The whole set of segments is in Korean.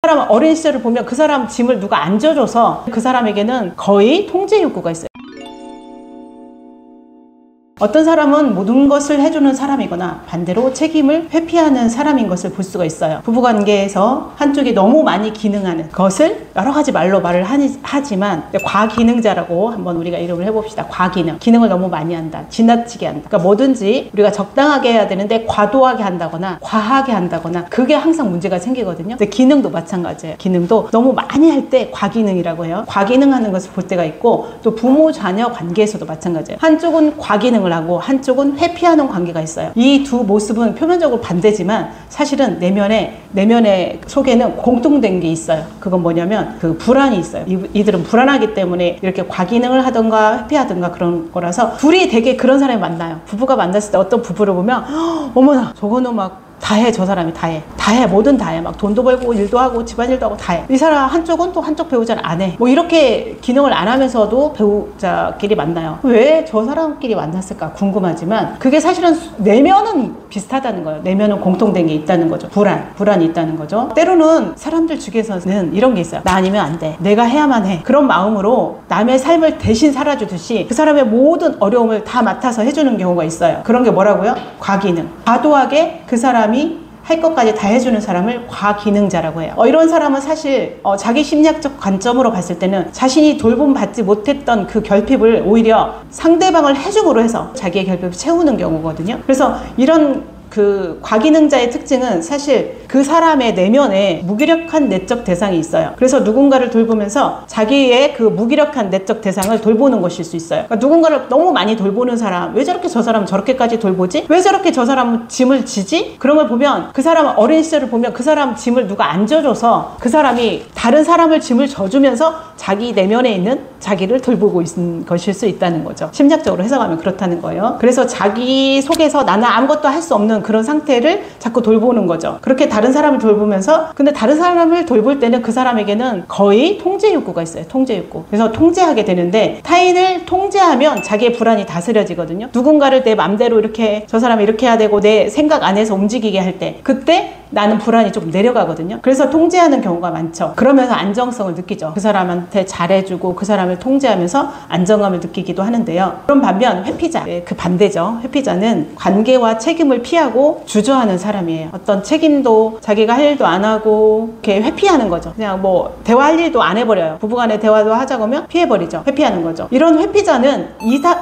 사람 어린 시절을 보면 그 사람 짐을 누가 안져줘서 그 사람에게는 거의 통제 욕구가 있어요. 어떤 사람은 모든 것을 해주는 사람이거나 반대로 책임을 회피하는 사람인 것을 볼 수가 있어요. 부부관계에서 한쪽이 너무 많이 기능하는 것을 여러 가지 말로 말을 하지만 과기능자라고 한번 우리가 이름을 해봅시다. 과기능. 기능을 너무 많이 한다. 지나치게 한다. 그러니까 뭐든지 우리가 적당하게 해야 되는데 과도하게 한다거나 과하게 한다거나 그게 항상 문제가 생기거든요. 근데 기능도 마찬가지예요. 기능도 너무 많이 할 때 과기능이라고 해요. 과기능하는 것을 볼 때가 있고 또 부모 자녀 관계에서도 마찬가지예요. 한쪽은 과기능을 하고 한쪽은 회피하는 관계가 있어요. 이 두 모습은 표면적으로 반대지만 사실은 내면의 속에는 공통된 게 있어요. 그건 뭐냐면 그 불안이 있어요. 이들은 불안하기 때문에 이렇게 과기능을 하던가 회피하던가 그런 거라서 둘이 되게 그런 사람이 만나요. 부부가 만났을 때 어떤 부부를 보면 어머나 저거는 막 다 해. 저 사람이 다 해. 뭐든 다 해. 막 돈도 벌고 일도 하고 집안일도 하고 다 해. 이 사람 한쪽은 또 한쪽 배우자는 안 해. 뭐 이렇게 기능을 안 하면서도 배우자끼리 만나요. 왜 저 사람끼리 만났을까 궁금하지만 그게 사실은 내면은 비슷하다는 거예요. 내면은 공통된 게 있다는 거죠. 불안이 있다는 거죠. 때로는 사람들 중에서는 이런 게 있어요. 나 아니면 안 돼. 내가 해야만 해. 그런 마음으로 남의 삶을 대신 살아주듯이 그 사람의 모든 어려움을 다 맡아서 해주는 경우가 있어요. 그런 게 뭐라고요? 과기능. 과도하게 그 사람이 할 것까지 다 해주는 사람을 과기능자라고 해요. 이런 사람은 사실 자기 심리학적 관점으로 봤을 때는 자신이 돌봄받지 못했던 그 결핍을 오히려 상대방을 해줌으로 해서 자기의 결핍을 채우는 경우거든요. 그래서 이런 그 과기능자의 특징은 사실 그 사람의 내면에 무기력한 내적 대상이 있어요. 그래서 누군가를 돌보면서 자기의 그 무기력한 내적 대상을 돌보는 것일 수 있어요. 그러니까 누군가를 너무 많이 돌보는 사람, 왜 저렇게 저 사람은 저렇게까지 돌보지? 왜 저렇게 저 사람은 짐을 지지? 그런 걸 보면 그 사람은 어린 시절을 보면 그 사람 짐을 누가 안져줘서 그 사람이 다른 사람을 짐을 져주면서 자기 내면에 있는 자기를 돌보고 있는 것일 수 있다는 거죠. 심리학적으로 해석하면 그렇다는 거예요. 그래서 자기 속에서 나는 아무것도 할 수 없는 그런 상태를 자꾸 돌보는 거죠. 그렇게 다른 사람을 돌보면서 근데 다른 사람을 돌볼 때는 그 사람에게는 거의 통제 욕구가 있어요. 통제 욕구. 그래서 통제하게 되는데 타인을 통제하면 자기의 불안이 다스려지거든요. 누군가를 내 맘대로 이렇게 저 사람이 이렇게 해야 되고 내 생각 안에서 움직이게 할 때 그때 나는 불안이 좀 내려가거든요. 그래서 통제하는 경우가 많죠. 그러면서 안정성을 느끼죠. 그 사람한테 잘해주고 그 사람을 통제하면서 안정감을 느끼기도 하는데요. 그런 반면 회피자, 그 반대죠. 회피자는 관계와 책임을 피하고 주저하는 사람이에요. 어떤 책임도 자기가 할 일도 안 하고 이렇게 회피하는 거죠. 그냥 뭐 대화할 일도 안 해버려요. 부부간에 대화도 하자고 하면 피해버리죠. 회피하는 거죠. 이런 회피자는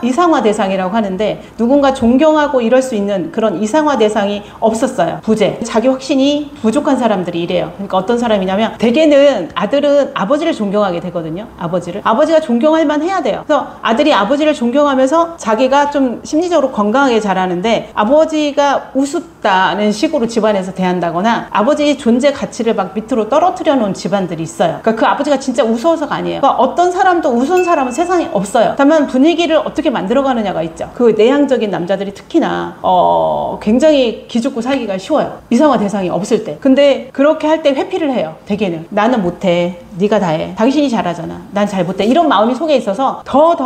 이상화 대상이라고 하는데 누군가 존경하고 이럴 수 있는 그런 이상화 대상이 없었어요. 부재. 자기 확신이 부족한 사람들이 이래요. 그러니까 어떤 사람이냐면 대개는 아들은 아버지를 존경하게 되거든요. 아버지가 존경할 만 해야 돼요. 그래서 아들이 아버지를 존경하면서 자기가 좀 심리적으로 건강하게 자라는데 아버지가 우습다는 식으로 집안에서 대한다거나 아버지의 존재 가치를 막 밑으로 떨어뜨려 놓은 집안들이 있어요. 그러니까 그 아버지가 진짜 우스워서가 아니에요. 그러니까 어떤 사람도 우스운 사람은 세상에 없어요. 다만 분위기를 어떻게 만들어가느냐가 있죠. 그 내향적인 남자들이 특히나 굉장히 기죽고 살기가 쉬워요. 이상화 대상이 없을 때. 근데 그렇게 할 때 회피를 해요. 대개는 나는 못해. 네가 다 해. 당신이 잘하잖아. 난 잘 못해. 이런 마음이 속에 있어서 더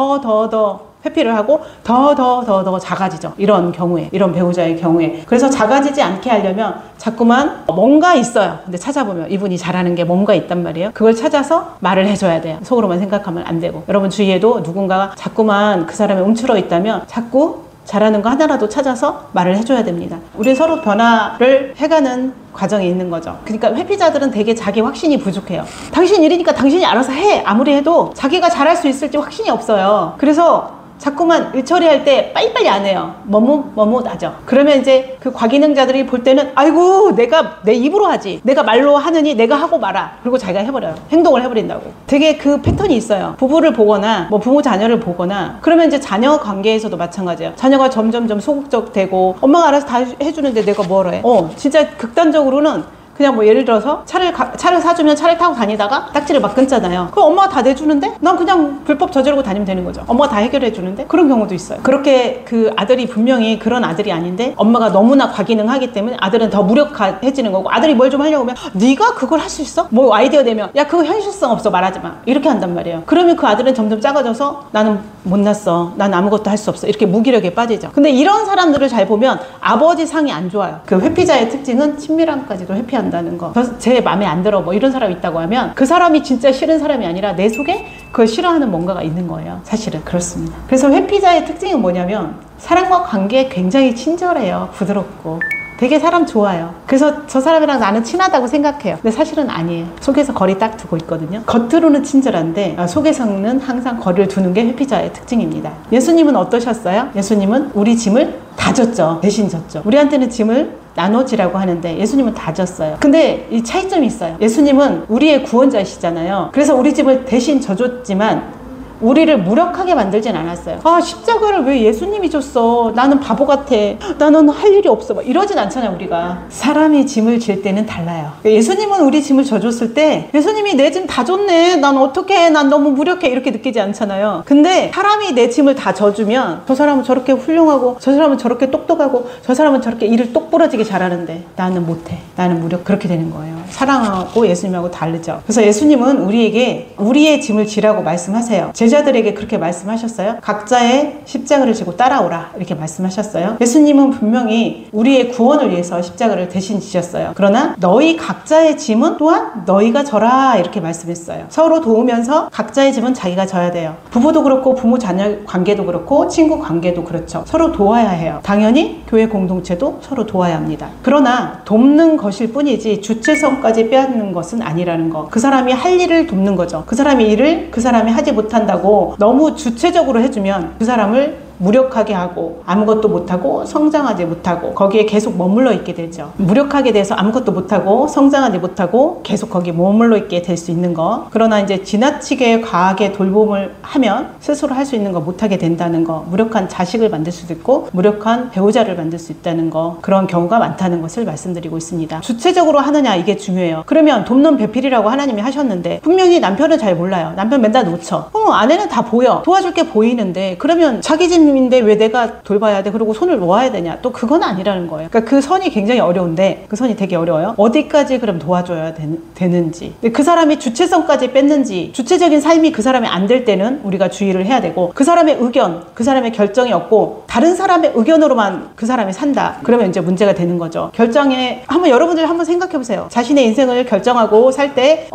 회피를 하고 더 작아지죠. 이런 경우에, 이런 배우자의 경우에. 그래서 작아지지 않게 하려면 자꾸만 뭔가 있어요. 근데 찾아보면 이분이 잘하는 게 뭔가 있단 말이에요. 그걸 찾아서 말을 해줘야 돼요. 속으로만 생각하면 안 되고. 여러분 주위에도 누군가가 자꾸만 그 사람이 움츠러 있다면 자꾸 잘하는 거 하나라도 찾아서 말을 해줘야 됩니다. 우리 서로 변화를 해가는 과정이 있는 거죠. 그러니까 회피자들은 되게 자기 확신이 부족해요. 당신 일이니까 당신이 알아서 해. 아무리 해도 자기가 잘할 수 있을지 확신이 없어요. 그래서 자꾸만 일 처리할 때 빨리빨리 안 해요. 머뭇하죠. 그러면 이제 그 과기능자들이 볼 때는 아이고 내가 내 입으로 하지. 내가 말로 하느니 내가 하고 말아. 그리고 자기가 해버려요. 행동을 해버린다고. 되게 그 패턴이 있어요. 부부를 보거나 뭐 부모 자녀를 보거나 그러면 이제 자녀 관계에서도 마찬가지예요. 자녀가 점점점 소극적 되고 엄마가 알아서 다 해주는데 내가 뭐라 해. 진짜 극단적으로는 그냥 뭐 예를 들어서 차를 사주면 차를 타고 다니다가 딱지를 막 끊잖아요. 그럼 엄마가 다 내주는데 난 그냥 불법 저지르고 다니면 되는 거죠. 엄마가 다 해결해 주는데 그런 경우도 있어요. 그렇게 그 아들이 분명히 그런 아들이 아닌데 엄마가 너무나 과기능하기 때문에 아들은 더 무력해지는 거고 아들이 뭘 좀 하려고 하면 네가 그걸 할 수 있어? 뭐 아이디어 내면 야 그거 현실성 없어 말하지 마. 이렇게 한단 말이에요. 그러면 그 아들은 점점 작아져서 나는 못났어. 난 아무것도 할 수 없어. 이렇게 무기력에 빠지죠. 근데 이런 사람들을 잘 보면 아버지 상이 안 좋아요. 그 회피자의 특징은 친밀함까지도 회피한다. 한다는 거, 제 마음에 안 들어 뭐 이런 사람이 있다고 하면 그 사람이 진짜 싫은 사람이 아니라 내 속에 그걸 싫어하는 뭔가가 있는 거예요. 사실은 그렇습니다. 그래서 회피자의 특징은 뭐냐면 사람과 관계에 굉장히 친절해요. 부드럽고 되게 사람 좋아요. 그래서 저 사람이랑 나는 친하다고 생각해요. 근데 사실은 아니에요. 속에서 거리 딱 두고 있거든요. 겉으로는 친절한데 속에서는 항상 거리를 두는 게 회피자의 특징입니다. 예수님은 어떠셨어요? 예수님은 우리 짐을 다 졌죠. 대신 졌죠. 우리한테는 짐을 나눠지라고 하는데 예수님은 다 졌어요. 근데 이 차이점이 있어요. 예수님은 우리의 구원자이시잖아요. 그래서 우리 짐을 대신 져줬지만 우리를 무력하게 만들진 않았어요. 아, 십자가를 왜 예수님이 줬어? 나는 바보 같아. 나는 할 일이 없어. 막 이러진 않잖아요, 우리가. 사람이 짐을 질 때는 달라요. 예수님은 우리 짐을 져줬을 때 예수님이 내 짐 다 줬네. 난 어떡해. 난 너무 무력해. 이렇게 느끼지 않잖아요. 근데 사람이 내 짐을 다 져주면 저 사람은 저렇게 훌륭하고 저 사람은 저렇게 똑똑하고 저 사람은 저렇게 일을 똑부러지게 잘하는데 나는 못해. 나는 무력. 그렇게 되는 거예요. 사랑하고 예수님하고 다르죠. 그래서 예수님은 우리에게 우리의 짐을 지라고 말씀하세요. 제자들에게 그렇게 말씀하셨어요. 각자의 십자가를 지고 따라오라 이렇게 말씀하셨어요. 예수님은 분명히 우리의 구원을 위해서 십자가를 대신 지셨어요. 그러나 너희 각자의 짐은 또한 너희가 져라 이렇게 말씀했어요. 서로 도우면서 각자의 짐은 자기가 져야 돼요. 부부도 그렇고 부모 자녀 관계도 그렇고 친구 관계도 그렇죠. 서로 도와야 해요. 당연히 교회 공동체도 서로 도와야 합니다. 그러나 돕는 것일 뿐이지 주체성까지 빼앗는 것은 아니라는 거. 그 사람이 할 일을 돕는 거죠. 그 사람이 일을 그 사람이 하지 못한다고 너무 주체적으로 해주면 그 사람을 무력하게 하고 아무것도 못하고 성장하지 못하고 거기에 계속 머물러 있게 되죠. 무력하게 돼서 아무것도 못하고 성장하지 못하고 계속 거기에 머물러 있게 될 수 있는 거. 그러나 이제 지나치게 과하게 돌봄을 하면 스스로 할 수 있는 거 못하게 된다는 거. 무력한 자식을 만들 수도 있고 무력한 배우자를 만들 수 있다는 거. 그런 경우가 많다는 것을 말씀드리고 있습니다. 주체적으로 하느냐 이게 중요해요. 그러면 돕는 배필이라고 하나님이 하셨는데 분명히 남편은 잘 몰라요. 남편 맨날 놓쳐. 아내는 다 보여. 도와줄 게 보이는데 그러면 자기 집 인데 왜 내가 돌봐야 돼? 그리고 손을 놓아야 되냐? 또 그건 아니라는 거예요. 그러니까 그 선이 굉장히 어려운데 그 선이 되게 어려워요. 어디까지 그럼 도와줘야 되는지. 그 사람이 주체성까지 뺐는지 주체적인 삶이 그 사람이 안 될 때는 우리가 주의를 해야 되고 그 사람의 의견, 그 사람의 결정이 없고 다른 사람의 의견으로만 그 사람이 산다. 그러면 이제 문제가 되는 거죠. 결정에 여러분들 한번 생각해 보세요. 자신의 인생을 결정하고 살 때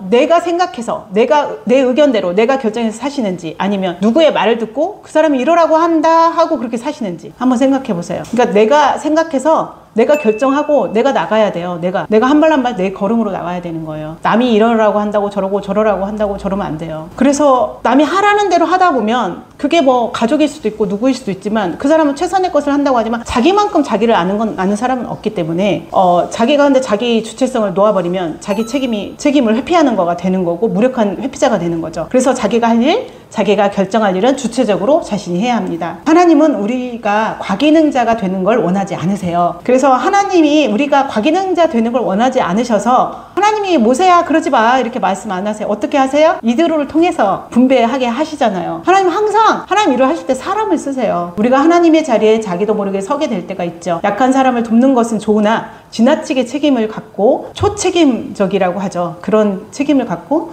내가 생각해서 내 의견대로 내가 결정해서 사시는지 아니면 누구의 말을 듣고 그 사람이 이러라고 한다 하고 그렇게 사시는지 한번 생각해 보세요. 그러니까 내가 생각해서 내가 결정하고 내가 나가야 돼요. 내가 한 발 한 발 내 걸음으로 나가야 되는 거예요. 남이 이러라고 한다고 저러라고 한다고 저러면 안 돼요. 그래서 남이 하라는 대로 하다 보면 그게 뭐 가족일 수도 있고 누구일 수도 있지만 그 사람은 최선의 것을 한다고 하지만 자기만큼 자기를 아는 사람은 없기 때문에 자기가 근데 자기 주체성을 놓아버리면 자기 책임을 회피하는 거가 되는 거고 무력한 회피자가 되는 거죠. 그래서 자기가 할 일, 자기가 결정할 일은 주체적으로 자신이 해야 합니다. 하나님은 우리가 과기능자가 되는 걸 원하지 않으세요. 그래서 하나님이 우리가 과기능자 되는 걸 원하지 않으셔서 하나님이 모세야 그러지 마 이렇게 말씀 안 하세요. 어떻게 하세요? 이드로를 통해서 분배하게 하시잖아요. 하나님 항상 하나님 일을 하실 때 사람을 쓰세요. 우리가 하나님의 자리에 자기도 모르게 서게 될 때가 있죠. 약한 사람을 돕는 것은 좋으나 지나치게 책임을 갖고 초책임적이라고 하죠. 그런 책임을 갖고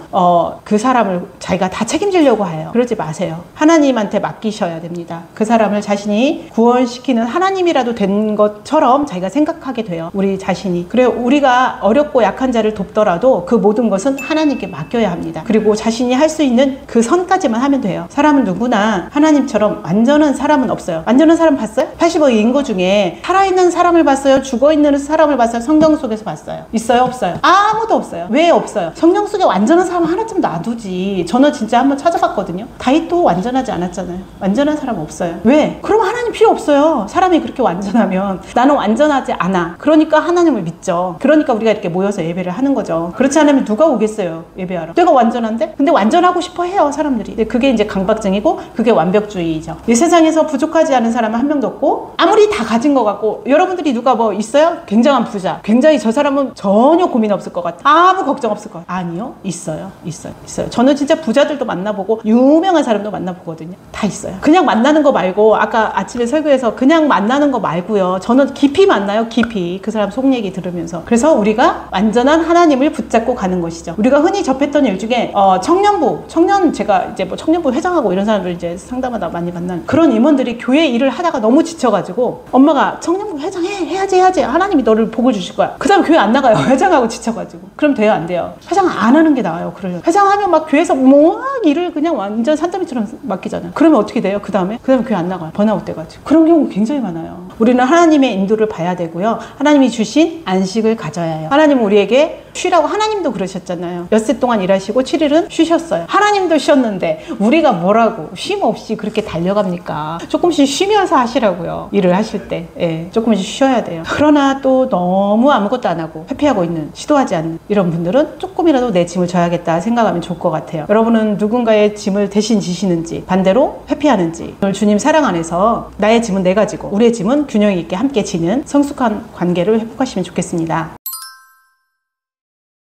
그 사람을 자기가 다 책임지려고 해요. 그러지 마세요. 하나님한테 맡기셔야 됩니다. 그 사람을 자신이 구원시키는 하나님이라도 된 것처럼 자기가 생각하게 돼요. 우리 자신이. 그래 우리가 어렵고 약한 자를 돕더라도 그 모든 것은 하나님께 맡겨야 합니다. 그리고 자신이 할 수 있는 그 선까지만 하면 돼요. 사람은 누구나 하나님처럼 완전한 사람은 없어요. 완전한 사람 봤어요? 80억 인구 중에 살아있는 사람을 봤어요? 죽어있는 사람을 봤어요? 성경 속에서 봤어요? 있어요? 없어요? 아무도 없어요. 왜 없어요? 성경 속에 완전한 사람 하나쯤 놔두지. 저는 진짜 한번 찾아봤거든요. 다윗도 완전하지 않았잖아요. 완전한 사람 없어요. 왜? 그럼 하나님 필요 없어요. 사람이 그렇게 완전하면. 나는 완전하지 않아. 그러니까 하나님을 믿죠. 그러니까 우리가 이렇게 모여서 예배를 하는 거죠. 그렇지 않으면 누가 오겠어요? 예배하러. 내가 완전한데? 근데 완전하고 싶어 해요, 사람들이. 근데 그게 이제 강박증이고 그게 완벽주의죠. 이 세상에서 부족하지 않은 사람은 한 명도 없고 아무리 다 가진 것 같고 여러분들이 누가 뭐 있어요? 굉장한 부자. 굉장히 저 사람은 전혀 고민 없을 것 같아. 아무 걱정 없을 것 같아. 아니요. 있어요. 저는 진짜 부자들도 만나보고 유명한 사람도 만나보거든요. 다 있어요. 그냥 만나는 거 말고 아까 아침에 설교에서 그냥 만나는 거 말고요. 저는 깊이 만나요. 깊이. 그 사람 속 얘기 들으면서. 그래서 우리가 완전한 하나님을 붙잡고 가는 것이죠. 우리가 흔히 접했던 일 중에 제가 이제 뭐 청년부 회장하고 이런 사람들 이제 상담하다 많이 만난 그런 임원들이 교회 일을 하다가 너무 지쳐가지고 엄마가 청년부 회장 해야지 하나님이 너를 오늘 복을 주실 거야. 그 다음 교회 안 나가요. 회장하고 지쳐가지고. 그럼 돼요, 안 돼요? 회장 안 하는 게 나아요. 그러려면. 회장하면 막 교회에서 막 일을 그냥 완전 산더미처럼 맡기잖아요. 그러면 어떻게 돼요? 그 다음에 교회 안 나가요. 번아웃 돼가지고. 그런 경우 굉장히 많아요. 우리는 하나님의 인도를 봐야 되고요. 하나님이 주신 안식을 가져야 해요. 하나님은 우리에게 쉬라고 하나님도 그러셨잖아요. 엿새 동안 일하시고 7일은 쉬셨어요. 하나님도 쉬었는데 우리가 뭐라고 쉼 없이 그렇게 달려갑니까? 조금씩 쉬면서 하시라고요. 일을 하실 때. 예, 조금씩 쉬어야 돼요. 그러나 또 너무 아무것도 안 하고 회피하고 있는, 시도하지 않는 이런 분들은 조금이라도 내 짐을 져야겠다 생각하면 좋을 것 같아요. 여러분은 누군가의 짐을 대신 지시는지 반대로 회피하는지, 오늘 주님 사랑 안에서 나의 짐은 내가 지고 우리의 짐은 균형 있게 함께 지는 성숙한 관계를 회복하시면 좋겠습니다.